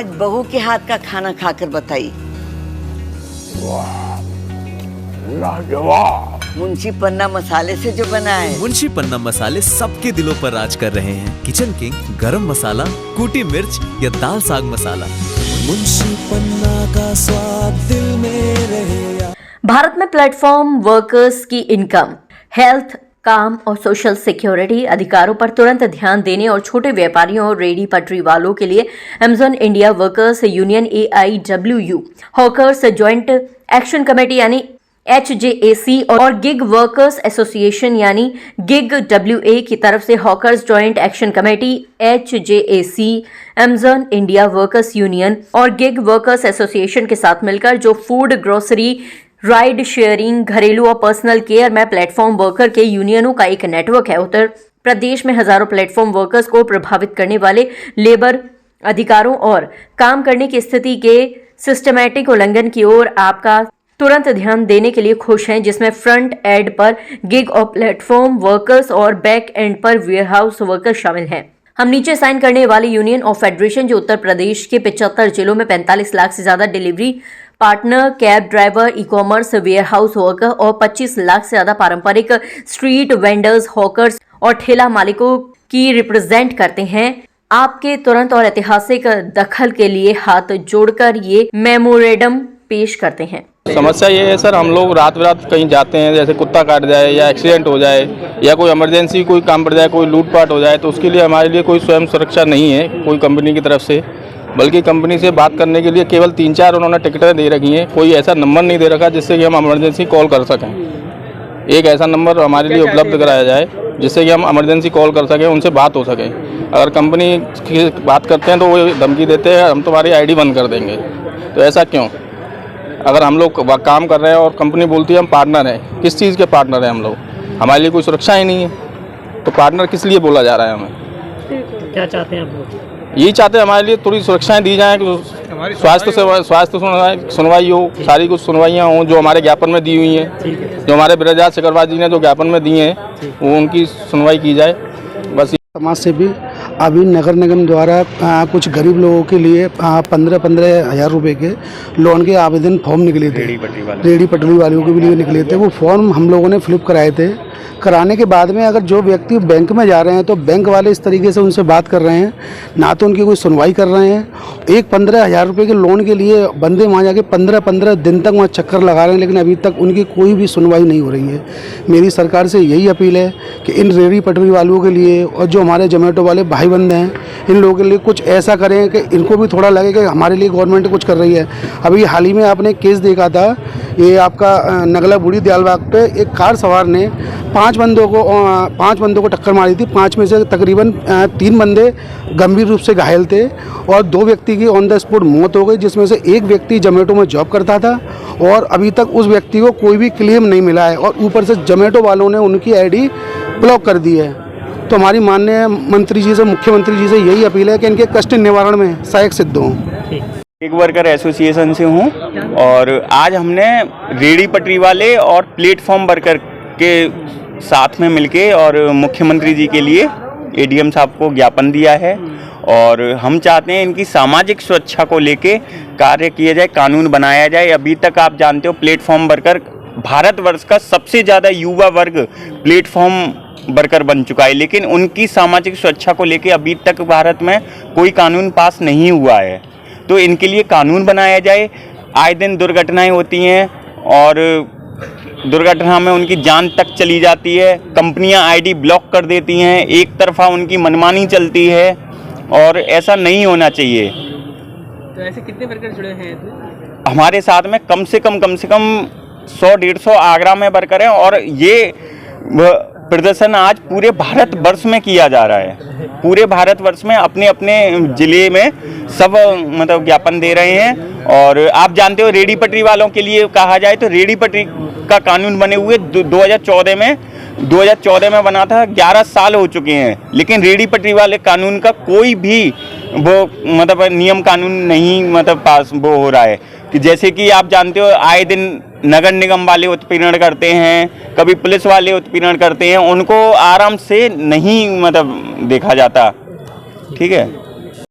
आज बहू के हाथ का खाना खाकर बताइए। लाजवाब। मुंशी पन्ना मसाले से जो बना है। मुंशी पन्ना मसाले सबके दिलों पर राज कर रहे हैं। किचन किंग, गरम मसाला, कूटी मिर्च या दाल साग मसाला, मुंशी पन्ना का स्वाद दिल में रहे। भारत में प्लेटफॉर्म वर्कर्स की इनकम, हेल्थ, काम और सोशल सिक्योरिटी अधिकारों पर तुरंत ध्यान देने और छोटे व्यापारियों और रेडी पटरी वालों के लिए Amazon India workers union AIWU, hawkers joint action committee यानी HJAC और गिग वर्कर्स एसोसिएशन यानी गिग WA की तरफ से hawkers joint action committee HJAC, Amazon India workers union और गिग वर्कर्स एसोसिएशन के साथ मिलकर जो फूड, ग्रोसरी, राइड शेयरिंग, घरेलू और पर्सनल केयर में प्लेटफॉर्म वर्कर के यूनियनों का एक नेटवर्क है। उत्तर प्रदेश में हजारों प्लेटफॉर्म वर्कर्स को प्रभावित करने वाले लेबर अधिकारों और काम करने की स्थिति के सिस्टमैटिक उल्लंघन की ओर आपका तुरंत ध्यान देने के लिए खुश हैं, जिसमें फ्रंट एंड पर गिग और प्लेटफॉर्म वर्कर्स और बैक एंड पर वेयरहाउस वर्कर्स शामिल हैं। हम नीचे साइन करने वाले यूनियन ऑफ फेडरेशन जो उत्तर प्रदेश के 75 जिलों में 45 लाख से ज्यादा delivery partner, cab driver, e commerce, warehouse worker और 25 लाख से ज्यादा पारंपरिक स्ट्रीट वेंडर्स, हॉकर्स और ठेला मालिकों की रिप्रेजेंट करते हैं, आपके तुरंत और ऐतिहासिक दखल के लिए हाथ जोड़कर ये मेमोरेंडम पेश करते हैं। समस्या ये है सर, हम लोग रात बिरात कहीं जाते हैं, जैसे कुत्ता काट जाए या एक्सीडेंट हो जाए या कोई इमरजेंसी कोई काम पड़ जाए, कोई लूटपाट हो जाए, तो उसके लिए हमारे लिए कोई स्वयं सुरक्षा नहीं है कोई कंपनी की तरफ से, बल्कि कंपनी से बात करने के लिए केवल 3-4 उन्होंने टिकटें दे रखी हैं। कोई ऐसा नंबर नहीं दे रखा जिससे कि हम इमरजेंसी कॉल कर सकें। एक ऐसा नंबर हमारे लिए उपलब्ध कराया जाए जिससे कि हम इमरजेंसी कॉल कर सकें, उनसे बात हो सके। अगर कंपनी की बात करते हैं तो वो धमकी देते हैं हम तुम्हारी ID बंद कर देंगे। तो ऐसा क्यों? अगर हम लोग काम कर रहे हैं और कंपनी बोलती है हम पार्टनर हैं, किस चीज़ के पार्टनर हैं हम लोग? हमारे लिए कोई सुरक्षा ही नहीं है, तो पार्टनर किस लिए बोला जा रहा है हमें? क्या चाहते हैं आप लोग? यही चाहते हैं हमारे लिए थोड़ी सुरक्षाएं दी जाएँ, स्वास्थ्य सुनवाई हो, सारी कुछ सुनवाइयाँ हों जो हमारे ज्ञापन में दी हुई हैं, जो हमारे ब्रजराज सिकरवार जी ने जो ज्ञापन में दी हैं वो उनकी सुनवाई की जाए। बस समाज से भी अभी नगर निगम द्वारा कुछ गरीब लोगों के लिए 15-15 हज़ार रुपये के लोन के आवेदन फॉर्म निकले थे, रेडी पटरी वालों के लिए निकले थे। वो फॉर्म हम लोगों ने फिलअप कराए थे। कराने के बाद में अगर जो व्यक्ति बैंक में जा रहे हैं तो बैंक वाले इस तरीके से उनसे बात कर रहे हैं, ना तो उनकी कोई सुनवाई कर रहे हैं। एक 15,000 रुपये के लोन के लिए बंदे वहाँ जाके 15-15 दिन तक वहाँ चक्कर लगा रहे हैं, लेकिन अभी तक उनकी कोई भी सुनवाई नहीं हो रही है। मेरी सरकार से यही अपील है कि इन रेडी पटरी वालों के लिए और जो हमारे जोमेटो वाले भाई बंदे हैं, इन लोगों के लिए कुछ ऐसा करें कि इनको भी थोड़ा लगे कि हमारे लिए गवर्नमेंट कुछ कर रही है। अभी हाल ही में आपने केस देखा था, ये आपका नगला बूढ़ी दयालबाग पे एक कार सवार ने 5 बंदों को टक्कर मारी थी। 5 में से तकरीबन 3 बंदे गंभीर रूप से घायल थे और 2 व्यक्ति की ऑन द स्पॉट मौत हो गई, जिसमें से एक व्यक्ति जोमेटो में जॉब करता था और अभी तक उस व्यक्ति को कोई भी क्लेम नहीं मिला है और ऊपर से जोमेटो वालों ने उनकी ID ब्लॉक कर दी है। तो हमारी माननीय मंत्री जी से, मुख्यमंत्री जी से यही अपील है कि इनके कष्ट निवारण में सहायक सिद्ध हों। गिग वर्कर एसोसिएशन से हूँ और आज हमने रेडी पटरी वाले और प्लेटफॉर्म वर्कर के साथ में मिलके और मुख्यमंत्री जी के लिए ADM साहब को ज्ञापन दिया है और हम चाहते हैं इनकी सामाजिक सुरक्षा को लेके कार्य किया जाए, कानून बनाया जाए। अभी तक आप जानते हो प्लेटफॉर्म वर्कर भारतवर्ष का सबसे ज़्यादा युवा वर्ग प्लेटफॉर्म वर्कर बन चुका है, लेकिन उनकी सामाजिक सुरक्षा को लेके अभी तक भारत में कोई कानून पास नहीं हुआ है। तो इनके लिए कानून बनाया जाए। आए दिन दुर्घटनाएं होती हैं और दुर्घटना में उनकी जान तक चली जाती है, कंपनियां ID ब्लॉक कर देती हैं, एक तरफा उनकी मनमानी चलती है और ऐसा नहीं होना चाहिए। तो ऐसे कितने वर्कर जुड़े हैं हमारे साथ में? कम से कम 100-150 आगरा में वर्कर हैं और ये प्रदर्शन आज पूरे भारतवर्ष में किया जा रहा है। पूरे भारतवर्ष में अपने अपने जिले में सब मतलब ज्ञापन दे रहे हैं। और आप जानते हो रेडी पटरी वालों के लिए कहा जाए तो रेडी पटरी का कानून बने हुए 2014 में बना था, 11 साल हो चुके हैं, लेकिन रेडी पटरी वाले कानून का कोई भी वो मतलब नियम कानून नहीं मतलब पास वो हो रहा है। कि जैसे कि आप जानते हो आए दिन नगर निगम वाले उत्पीड़न करते हैं, कभी पुलिस वाले उत्पीड़न करते हैं, उनको आराम से नहीं मतलब देखा जाता। ठीक है।